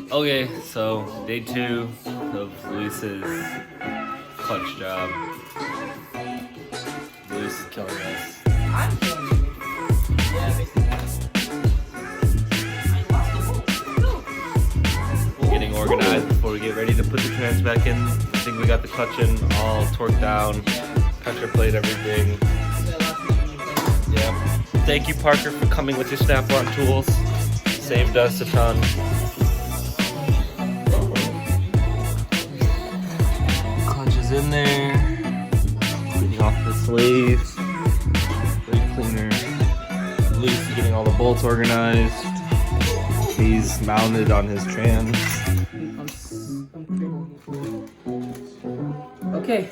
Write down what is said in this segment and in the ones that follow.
Okay, so day 2 of Luis's clutch job. Luis is killing us. I'm killing you. Yeah, basically that. Getting organized before we get ready to put the trans back in. I think we got the clutch in all torqued down. Pressure plate, everything. Yeah. Thank you, Parker, for coming with your snap-on tools. Saved us a ton. Clutch is in there. Cleaning off the sleeves. Brake cleaner. Luis is getting all the bolts organized. He's mounted on his trans. Okay,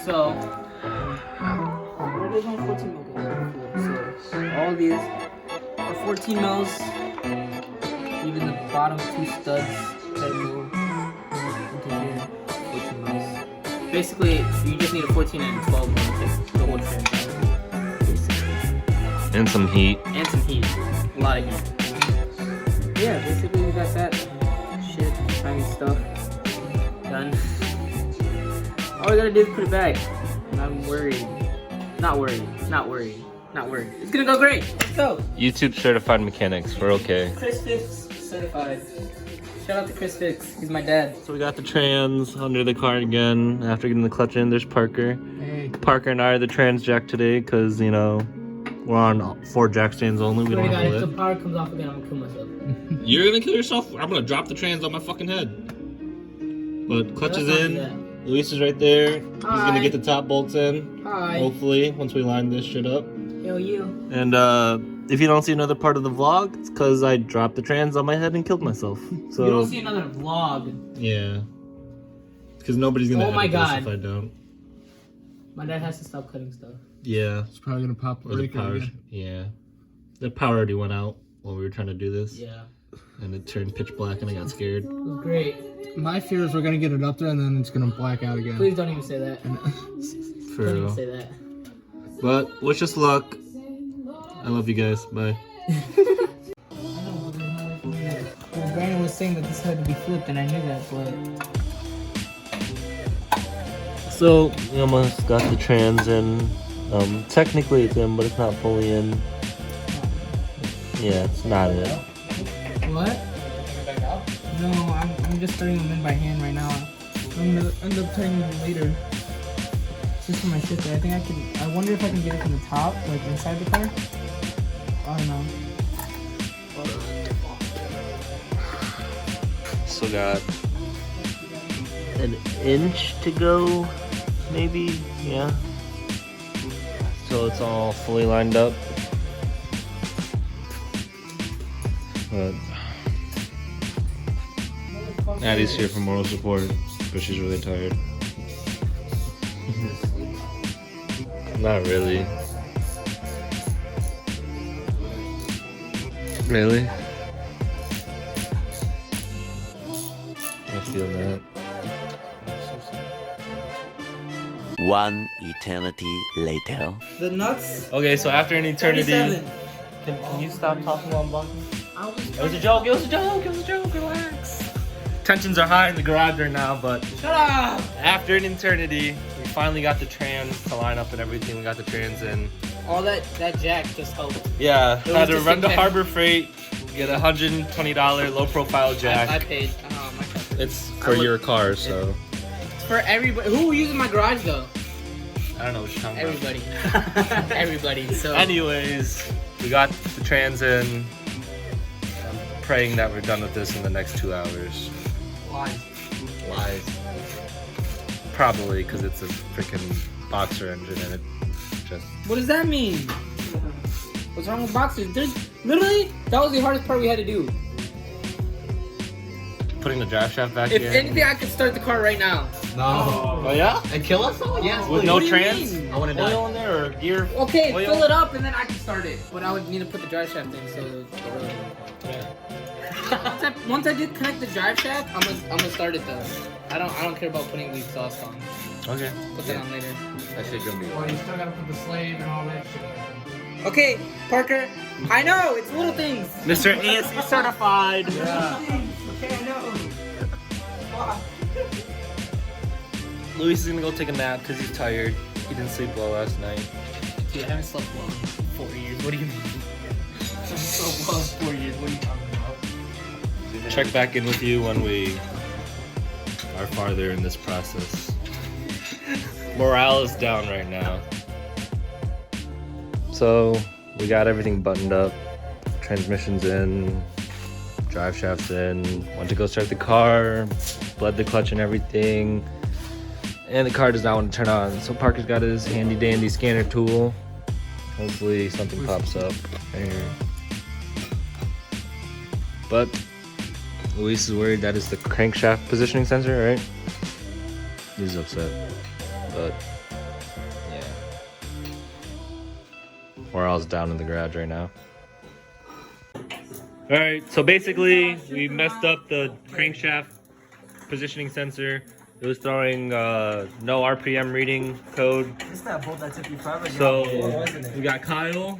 so where does my 14 mil go? So all of these are 14 mils. Even the bottom 2 studs that go into here, 14 mils. Basically, you just need a 14 and 12 mil to take the whole trans out. And some heat. And some heat. A lot of heat. Yeah, basically we got that shit, tiny stuff done. All we gotta do is put it back. And I'm worried. Not worried. Not worried. Not worried. It's gonna go great. Let's go. YouTube certified mechanics. We're okay. Chris Fix certified. Shout out to Chris Fix. He's my dad. So we got the trans under the car again. After getting the clutch in, there's Parker. Hey. Parker and I are the trans jack today because, you know, we're on 4 jack stands only. We don't have If the a power comes off again, I'm gonna kill myself. You're gonna kill yourself? I'm gonna drop the trans on my fucking head. But clutch is in. Luis is right there. He's gonna get the top bolts in. Hi. Hopefully, once we line this shit up. Hell you. And if you don't see another part of the vlog, it's because I dropped the trans on my head and killed myself. So You don't see another vlog. yeah. Because nobody's gonna Oh my edit God. this if I don't. My dad has to stop cutting stuff. Yeah. It's probably gonna pop Or the power. Yeah. The power already went out while we were trying to do this. Yeah. And it turned pitch black and I got scared. It was great. My fear is we're gonna get it up there and then it's gonna black out again. Please don't even say that. For Don't even real. say that. But wish us luck. I love you guys. Bye. Brandon was saying that this had to be flipped, and I knew that, but So we almost got the trans in. Technically it's in, but it's not fully in. Yeah, it's not it. what? No, I'm just throwing them in by hand right now. I'm gonna end up tying them later. It's just for my sister. I think I can. I wonder if I can get it from the top, like inside the car. I don't know. Still got an inch to go, maybe, yeah. So it's all fully lined up. But Addie's here for moral support, but she's really tired. Not really. Really? I feel that. One eternity later. The nuts. Okay, so after an eternity, 37. can you stop talking while I'm bumping? I was It was a joke, it was a joke, it was a joke, relax. Tensions are high in the garage right now, but Shut up. after an eternity, we finally got the trans to line up and everything. We got the trans in. All that jack just helped. Yeah, It had was to just run a to pen. Harbor Freight, get a $120 low profile jack. I paid. My It's for your car, so It's for everybody. Who uses my garage though? I don't know what you're talking about. Everybody. Everybody. So. Anyways, we got the trans in. I'm praying that we're done with this in the next 2 hours. Lies. Lies. Probably because it's a freaking boxer engine and it just. What does that mean? What's wrong with boxers? There's literally that was the hardest part we had to do. Putting the drive shaft back If in. anything, I could start the car right now. No. Oh yeah? And kill us all? Yes. With please. no What do you trans? mean? I wanna die. Oil in there or gear? Okay, oil? fill it up and then I can start it. But I would need to put the drive shaft in. So Yeah. once I did connect the drive shaft, I'm gonna start it though. I don't care about putting the exhaust on. Okay. Put that on later. That shit gonna be. Well, you still gotta put the slave and all that shit. Okay, Parker. I know it's little things. Mr. ASC certified. Yeah. Okay, I know. Luis is gonna go take a nap because he's tired. He didn't sleep well last night. Dude, I haven't slept well in 4 years. What do you mean? I haven't slept well in 4 years. What are you talking about? Check back in with you when we are farther in this process. Morale is down right now. So we got everything buttoned up. Transmission's in, drive shaft's in. Went to go start the car, bled the clutch and everything. And the car does not want to turn on. So Parker's got his handy dandy scanner tool. Hopefully something pops up right here. But Luis is worried that is the crankshaft positioning sensor, right? He's upset. But yeah. Morale's down in the garage right now. Alright, so basically we messed up the crankshaft positioning sensor. It was throwing no RPM reading code. It's that bolt that took you forever. So we got Kyle,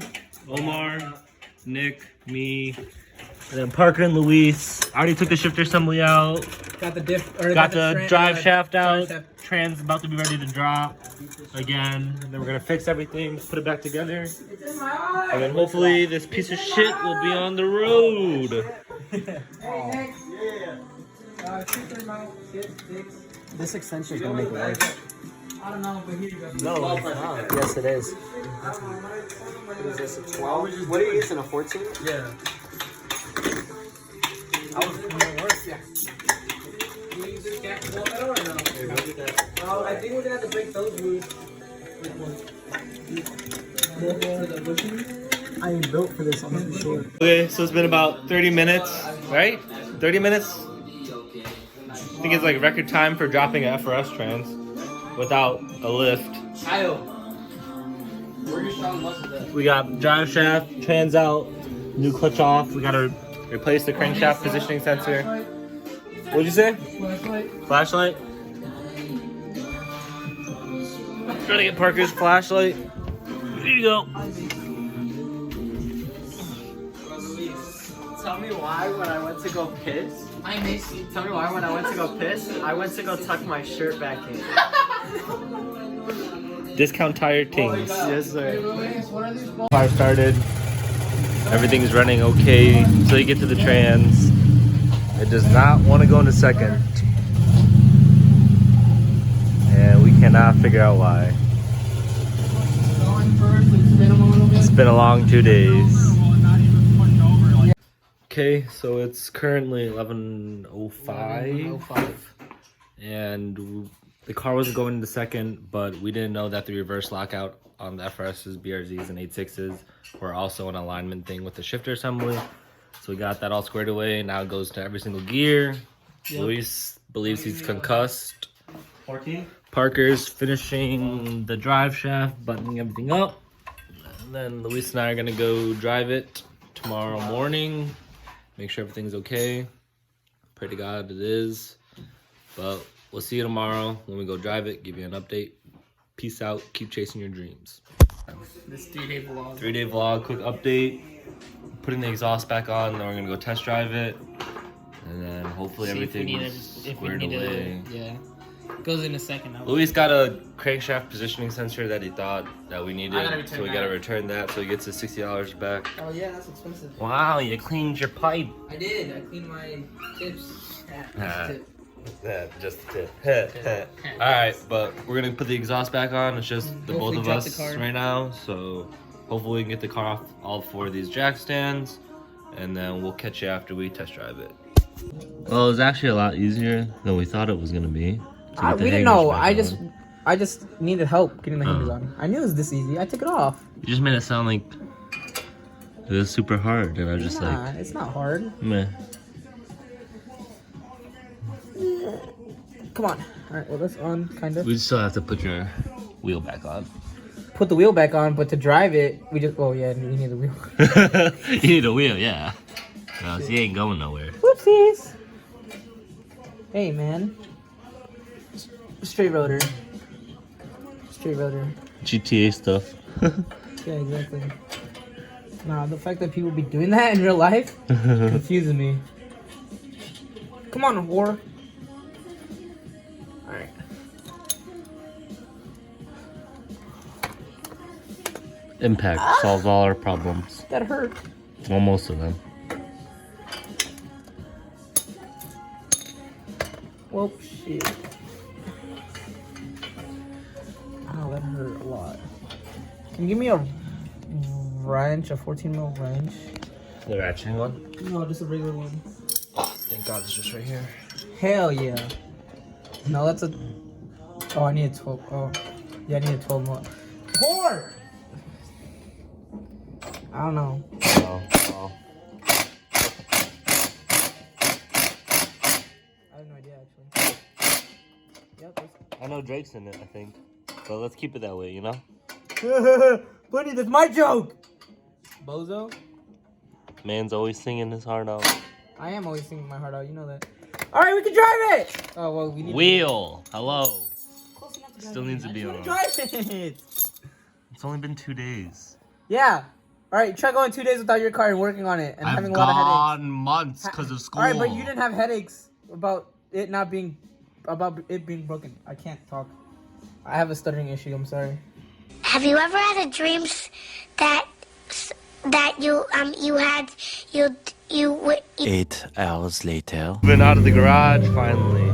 Omar, Nick, me, and then Parker and Luis. I already took the shifter assembly out. Got the Got the drive shaft out. Trans about to be ready to drop again. And then we're gonna fix everything, put it back together. And then hopefully this piece of shit will be on the road. This extension is gonna make it work. I don't know, but here you go. No, it's not. Yes, it is. What is this, a 12? What are you using, a 14? Yeah. I was doing worse, yeah. I think we're gonna have to break those rules. I ain't built for this, I'm for sure. Okay, so it's been about 30 minutes, right? 30 minutes? I think it's like record time for dropping an FRS trans without a lift. We got drive shaft, trans out, new clutch off. We gotta replace the crankshaft positioning sensor. What'd you say? Flashlight. Trying to get Parker's flashlight. Here you go. Tell me why when I went to go piss. Tell me why when I went to go piss, I went to go tuck my shirt back in. Discount tire things. Yes, sir. Car started. Everything's running okay until you get to the trans. It does not want to go into second. And we cannot figure out why. It's been a long 2 days. Okay, so it's currently 11:05. And the car wasn't going into second, but we didn't know that the reverse lockout on the FRS's, BRZs, and 86s were also an alignment thing with the shifter assembly. So we got that all squared away. Now it goes to every single gear. Yep. Luis believes he's concussed. 14. Parker's finishing the drive shaft, buttoning everything up. And then Luis and I are gonna go drive it tomorrow morning. Make sure everything's okay. Pray to God it is. But we'll see you tomorrow when we go drive it, give you an update. Peace out, keep chasing your dreams. This 3-day vlog. 3-day vlog, quick update. Putting the exhaust back on, then we're gonna go test drive it. And then hopefully everything's squared away. Yeah. Goes in a second. Luis got a crankshaft positioning sensor that he thought that we needed, so we gotta return that, so he gets his $60 back. Oh yeah, that's expensive. Wow, you cleaned your pipe. I did. I cleaned my tips. Just a tip. Alright, but we're gonna put the exhaust back on. It's just the both of us right now, so hopefully we can get the car off all 4 of these jack stands, and then we'll catch you after we test drive it. Well, it was actually a lot easier than we thought it was gonna be. We didn't know. I just needed help getting the hangers on. I knew it was this easy. I took it off. You just made it sound like it was super hard, and I was just like, it's not hard. Meh. Come on. All right. Well, that's on, kind of. We still have to put your wheel back on. Put the wheel back on, but to drive it, we just. Oh yeah, you need the wheel. You need a wheel, yeah. No, so you ain't going nowhere. Whoopsies. Hey man. Straight rotor. Straight rotor. GTA stuff. Yeah, exactly. Nah, the fact that people be doing that in real life confuses me. Come on, whore. Impact solves all our problems. That hurt. Well, most of them. Well, shit. Oh, that hurt a lot. Can you give me a wrench, a 14 mil wrench? The ratcheting one? No, just a regular one. Thank God it's just right here. Hell yeah. No, that's a. Oh, I need a 12. Oh, yeah, I need a 12 mil. Whore! I don't know. Oh. I have no idea, actually. Yep. I know Drake's in it, I think. But let's keep it that way, you know? Buddy, that's my joke! Bozo? Man's always singing his heart out. I am always singing my heart out, you know that. Alright, we can drive it! Oh, well, we need Wheel! Hello! Close enough to drive Still it. needs to I be just on. wanna drive it! It's only been 2 days. Yeah. Alright, try going 2 days without your car and working on it and having I've a lot of headaches. gone months because of school. Alright, but you didn't have headaches about it not being, about it being broken. I can't talk. I have a stuttering issue, I'm sorry. Have you ever had a dream that you had 8 hours later. Been out of the garage finally.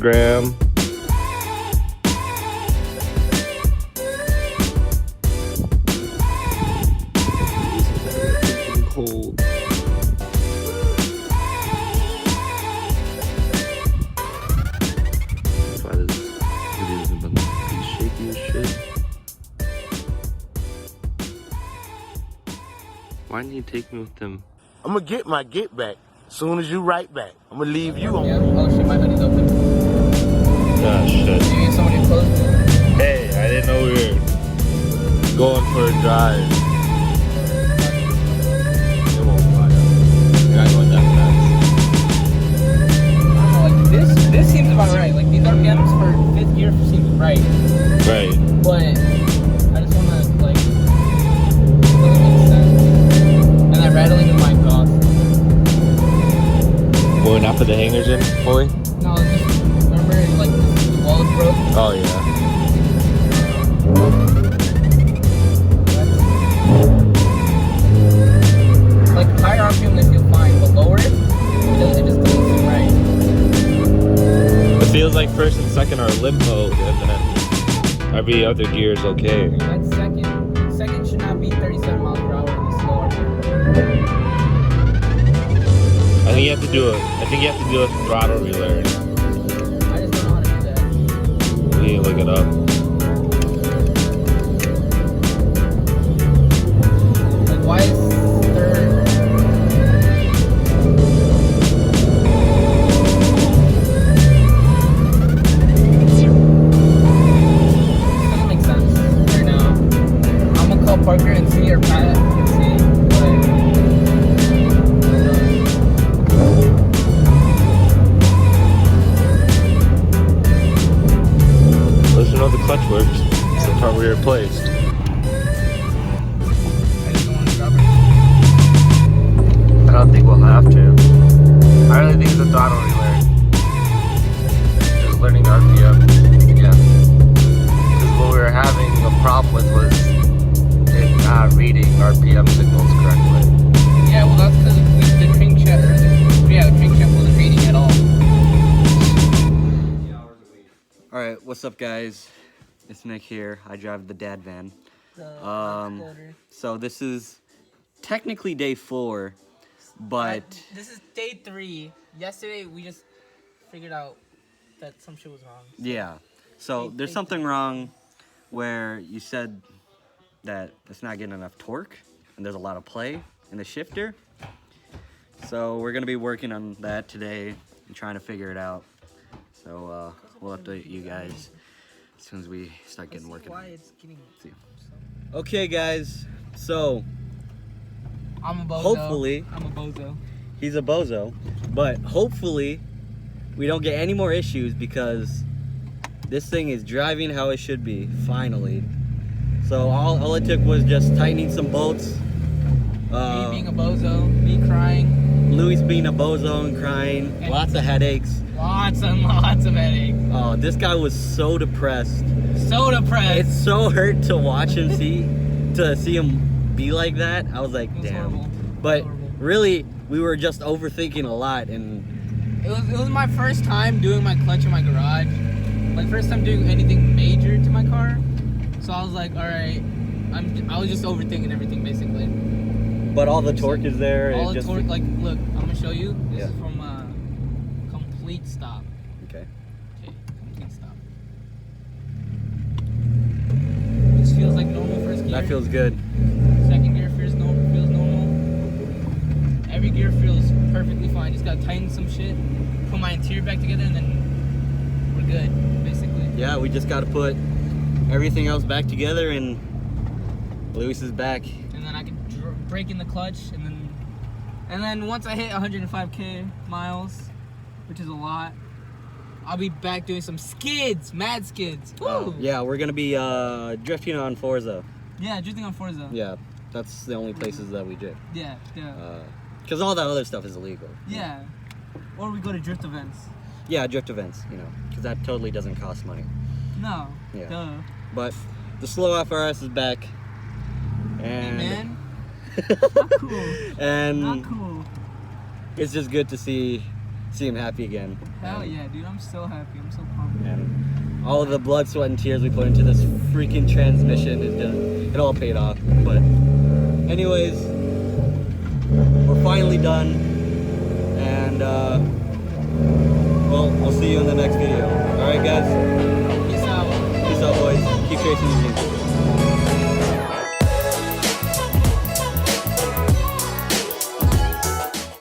Gram. Cold. That's why this video hasn't been shaky as shit. Why didn't you take me with them? I'm gonna get my get back soon as you write back. I'm gonna leave you on. Yeah. Oh shit, my hoodie's open. Ah, shit. You need somebody close? Hey, I didn't know we were going for a drive. It won't fly up. You're not going that fast. I don't know, like this seems about right. Like these RPMs for 5th gear seems right. Right. But I just wanna like does it make sense? And that rattling is my goth. Will we not put the hangers in fully? No, it's just remember like the walls broke? Oh, yeah. Like higher RPM they feel fine, but lower it just doesn't seem right. It feels like first and second are limp mode, and then every other gear is okay. That's second. Second should not be 37 miles per hour in the slow RPM. I think you have to do a throttle relearn. I just don't know how to do that. We need to look it up. Like why is third? Doesn't make sense right now. I'm gonna call Parker and see or Pat and see. Listen how the clutch works. It's the part we replaced. I just don't want to drop it. I don't think we'll have to. I really think it's a throttle relearn. Just learning the RPM. Yeah. Because what we were having a problem with was it not reading RPM signals correctly. Yeah, well that's because the crankshaft, the crankshaft wasn't reading at all. Alright, what's up guys? It's Nick here. I drive the dad van. So this is technically day 4, but This is day 3. Yesterday we just figured out that some shit was wrong. yeah. So there's something wrong where you said that it's not getting enough torque and there's a lot of play in the shifter. So we're gonna be working on that today and trying to figure it out. So we'll update you guys as soon as we start getting working. Why it's getting... Okay guys, so I'm a bozo. hopefully I'm a bozo. he's a bozo. But hopefully we don't get any more issues because this thing is driving how it should be, finally. So all it took was just tightening some bolts. Me being a bozo, me crying. Luis being a bozo and crying. And lots of headaches. Lots and lots of headaches. Oh, this guy was so depressed. So depressed. It's so hurt to watch him to see him be like that. I was like, It was damn. horrible. But Horrible. really, we were just overthinking a lot, and It was my first time doing my clutch in my garage. My first time doing anything major to my car. So I was like, all right, I was just overthinking everything basically. but all the torque is there. All it the just, torque, like, look, I'm gonna show you. This Yeah. is from complete stop. Okay. Okay, complete stop. This feels like normal first gear. That feels good. Second gear feels normal. Every gear feels perfectly fine. Just gotta tighten some shit, put my interior back together, and then we're good, basically. Yeah, we just got to put everything else back together, and Luis is back. And then I can brake in the clutch, and then once I hit 105k miles, which is a lot, I'll be back doing some skids, mad skids. Woo! Yeah, we're gonna be drifting on Forza. Yeah, drifting on Forza. Yeah, that's the only places that we drift. Yeah, yeah. Because all that other stuff is illegal. Yeah. Or we go to drift events. Yeah, drift events, because that totally doesn't cost money. No. Yeah. Duh. But the slow FRS is back. Hey, And man. Not cool. and Not cool. it's just good to see him happy again. Hell yeah, dude. I'm so happy. I'm so pumped. And all of the blood, sweat, and tears we put into this freaking transmission is just, it all paid off. But anyways, we're finally done, and well, we'll see you in the next video. All right, guys. Peace out. Peace out, boys. Keep chasing the dreams.